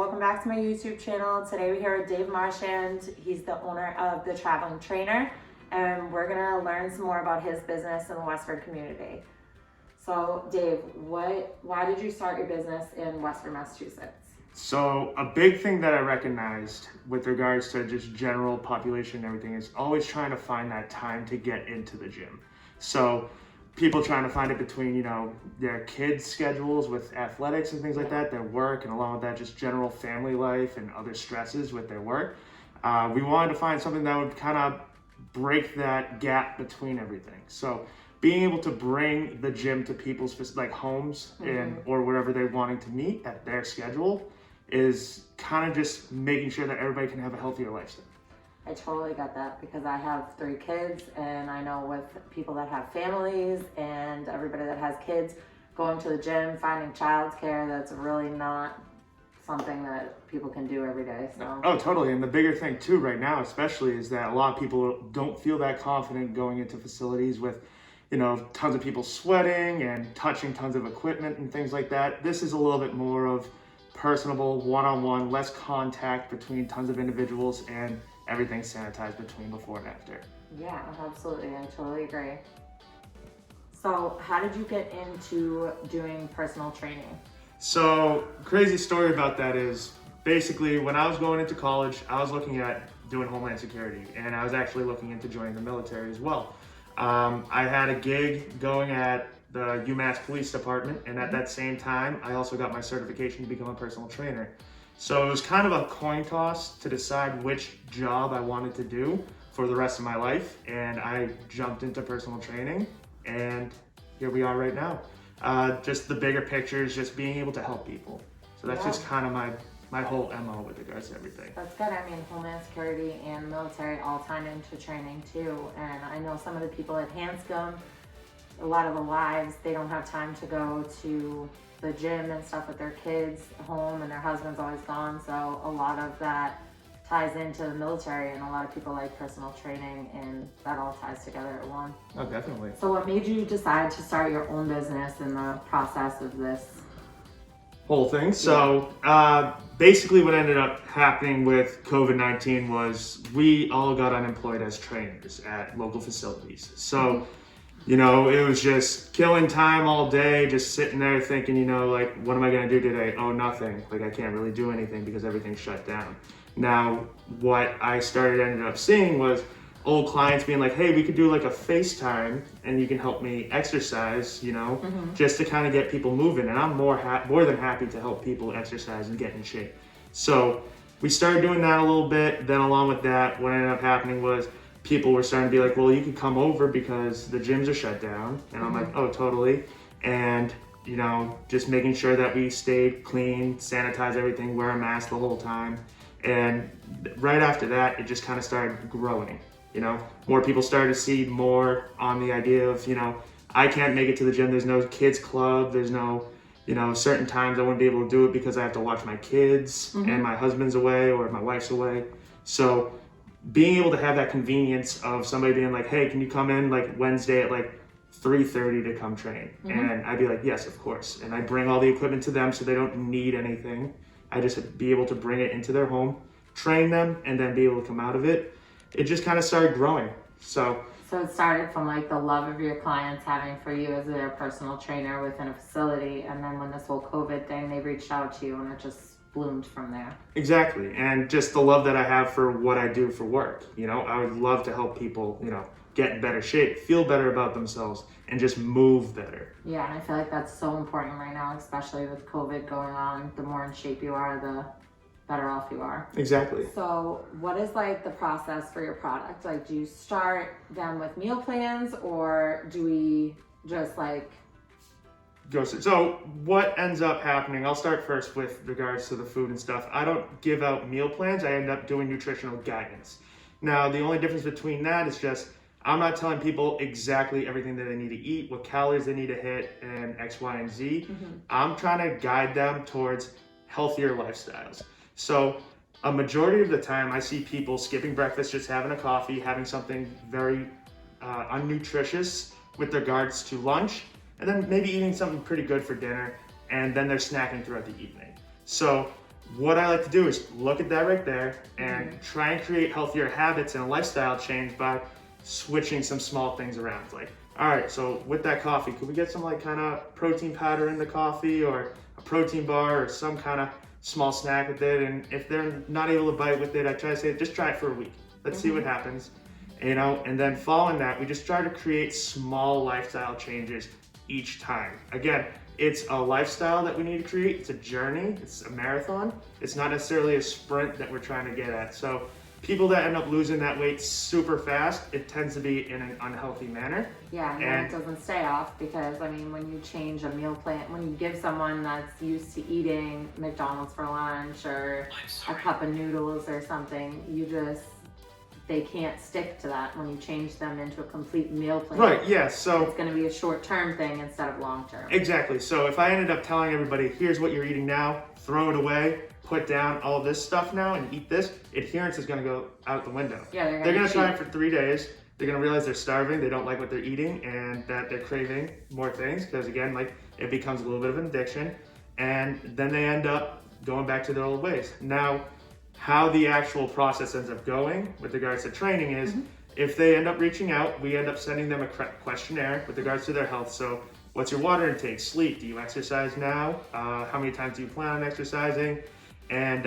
welcome back to my YouTube channel. Today we're here with Dave Marchand. He's the owner of The Traveling Trainer, and we're gonna learn some more about his business in the Westford community. So Dave, why did you start your business in Westford, Massachusetts? So a big thing that I recognized with regards to just general population and everything is always trying to find that time to get into the gym. So people trying to find it between, their kids' schedules with athletics and things like that, their work, and along with that, just general family life and other stresses with their work. We wanted to find something that would kind of break that gap between everything. So being able to bring the gym to people's homes or wherever they're wanting to meet at their schedule is kind of just making sure that everybody can have a healthier lifestyle. I totally get that because I have 3 kids, and I know with people that have families and everybody that has kids, going to the gym, finding childcare, that's really not something that people can do every day. So. Oh, totally. And the bigger thing too right now especially is that a lot of people don't feel that confident going into facilities with tons of people sweating and touching tons of equipment and things like that. This is a little bit more of personable, one-on-one, less contact between tons of individuals, and everything sanitized between before and after. Yeah, absolutely. I totally agree. So how did you get into doing personal training? So crazy story about that is basically when I was going into college, I was looking at doing Homeland Security, and I was actually looking into joining the military as well. I had a gig going at the UMass Police Department, and at that same time, I also got my certification to become a personal trainer. So it was kind of a coin toss to decide which job I wanted to do for the rest of my life, and I jumped into personal training, and here we are right now. Just the bigger picture is just being able to help people. So that's just kind of my whole MO with regards to everything. That's good. I mean, Homeland Security and military all tie into training too. And I know some of the people at Hanscom, a lot of the wives, they don't have time to go to the gym and stuff with their kids home, and their husband's always gone. So a lot of that ties into the military, and a lot of people like personal training, and that all ties together at one. Oh, definitely. So what made you decide to start your own business in the process of this whole thing? So basically what ended up happening with COVID-19 was we all got unemployed as trainers at local facilities. So it was just killing time all day, just sitting there thinking, what am I going to do today? Oh, nothing. I can't really do anything because everything's shut down. Now, what I ended up seeing was old clients being like, hey, we could do a FaceTime and you can help me exercise, just to kind of get people moving. And I'm more than happy to help people exercise and get in shape. So we started doing that a little bit. Then along with that, what ended up happening was people were starting to be like, well, you can come over because the gyms are shut down. And I'm like, oh, totally. And, just making sure that we stayed clean, sanitize everything, wear a mask the whole time. And right after that, it just kind of started growing. More people started to see more on the idea of, I can't make it to the gym. There's no kids club. There's no, certain times I wouldn't be able to do it because I have to watch my kids and my husband's away or my wife's away. So being able to have that convenience of somebody being like, hey, can you come in Wednesday at 3:30 to come train? And I'd be like, yes, of course. And I bring all the equipment to them so they don't need anything. I just be able to bring it into their home, train them, and then be able to come out of it. It just kind of started growing. So it started from the love of your clients having for you as their personal trainer within a facility, and then when this whole COVID thing, they reached out to you, and it just bloomed from there. Exactly. And just the love that I have for what I do for work. I would love to help people, get in better shape, feel better about themselves, and just move better. Yeah, and I feel like that's so important right now, especially with COVID going on. The more in shape you are, the better off you are. Exactly. So what is the process for your product? Do you start them with meal plans, or do we just So what ends up happening, I'll start first with regards to the food and stuff. I don't give out meal plans. I end up doing nutritional guidance. Now, the only difference between that is just I'm not telling people exactly everything that they need to eat, what calories they need to hit, and X, Y, and Z. I'm trying to guide them towards healthier lifestyles. So a majority of the time I see people skipping breakfast, just having a coffee, having something very unnutritious with regards to lunch, and then maybe eating something pretty good for dinner, and then they're snacking throughout the evening. So what I like to do is look at that right there and try and create healthier habits and a lifestyle change by switching some small things around. Like, all right, so with that coffee, could we get some like kind of protein powder in the coffee, or a protein bar, or some kind of small snack with it? And if they're not able to bite with it, I try to say, just try it for a week. Let's see what happens, you know? And then following that, we just try to create small lifestyle changes each time. Again, it's a lifestyle that we need to create. It's a journey. It's a marathon. It's not necessarily a sprint that we're trying to get at. So people that end up losing that weight super fast, it tends to be in an unhealthy manner. Yeah, and it doesn't stay off, because I mean, when you change a meal plan, when you give someone that's used to eating McDonald's for lunch or a cup of noodles or something, they can't stick to that when you change them into a complete meal plan. Right, yeah, so it's going to be a short-term thing instead of long-term. Exactly. So if I ended up telling everybody, here's what you're eating now, throw it away, put down all this stuff now and eat this, adherence is going to go out the window. Yeah, they're going to try it for 3 days. They're going to realize they're starving, they don't like what they're eating, and that they're craving more things, because again, like, it becomes a little bit of an addiction, and then they end up going back to their old ways. Now, how the actual process ends up going with regards to training is, if they end up reaching out, we end up sending them a questionnaire with regards to their health. So what's your water intake, sleep, do you exercise now, how many times do you plan on exercising, and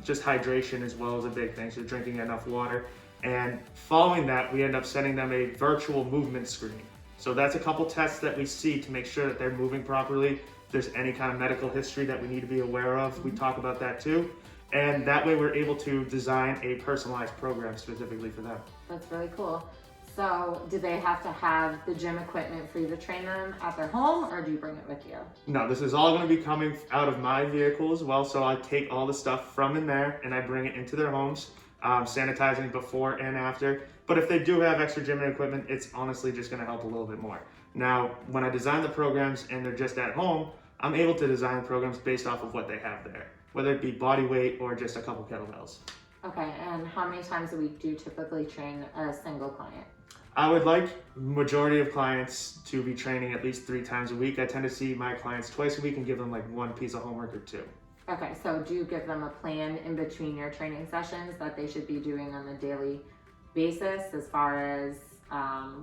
just hydration as well is a big thing, so drinking enough water. And following that, we end up sending them a virtual movement screen. So that's a couple tests that we see to make sure that they're moving properly. If there's any kind of medical history that we need to be aware of, we talk about that too. And that way we're able to design a personalized program specifically for them. That's really cool. So do they have to have the gym equipment for you to train them at their home, or do you bring it with you? No, this is all going to be coming out of my vehicle as well. So I take all the stuff from in there and I bring it into their homes, sanitizing before and after. But if they do have extra gym equipment, it's honestly just going to help a little bit more. Now, when I design the programs and they're just at home, I'm able to design programs based off of what they have there, whether it be body weight or just a couple kettlebells. Okay, and how many times a week do you typically train a single client? I would like majority of clients to be training at least 3 times a week. I tend to see my clients twice a week and give them like 1 piece of homework or 2. Okay, so do you give them a plan in between your training sessions that they should be doing on a daily basis, as far as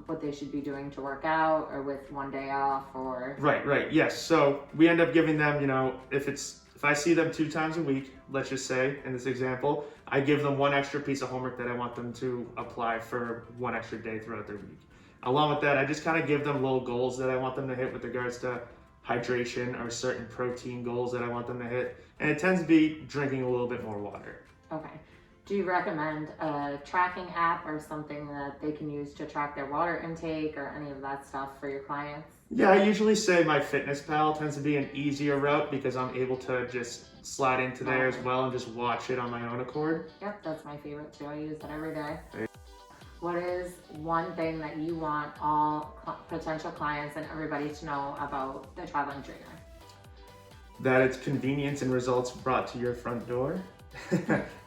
what they should be doing to work out, or with 1 day off, or? Right, yes. So we end up giving them, you know, if I see them 2 times a week, let's just say in this example, I give them 1 extra piece of homework that I want them to apply for 1 extra day throughout their week. Along with that, I just kind of give them little goals that I want them to hit with regards to hydration, or certain protein goals that I want them to hit. And it tends to be drinking a little bit more water. Okay. Do you recommend a tracking app or something that they can use to track their water intake or any of that stuff for your clients? Yeah, I usually say MyFitnessPal tends to be an easier route, because I'm able to just slide into there as well and just watch it on my own accord. Yep, that's my favorite too. I use it every day. What is one thing that you want all potential clients and everybody to know about the traveling trainer? That it's convenience and results brought to your front door.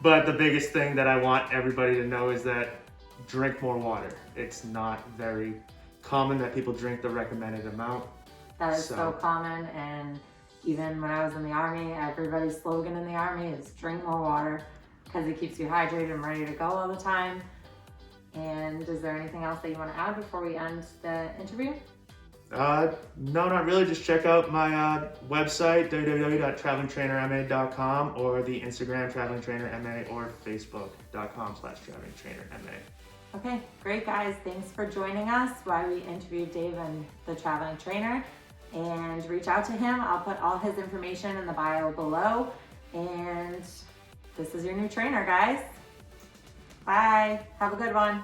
But the biggest thing that I want everybody to know is that drink more water. It's not very common that people drink the recommended amount. That is so common, and even when I was in the Army, everybody's slogan in the Army is drink more water, because it keeps you hydrated and ready to go all the time. And is there anything else that you want to add before we end the interview? No, not really. Just check out my website, www.travelingtrainerma.com, or the Instagram travelingtrainerma, or facebook.com/travelingtrainerma. Okay, great guys. Thanks for joining us while we interviewed Dave and the traveling trainer. And reach out to him. I'll put all his information in the bio below. And this is your new trainer, guys. Bye. Have a good one.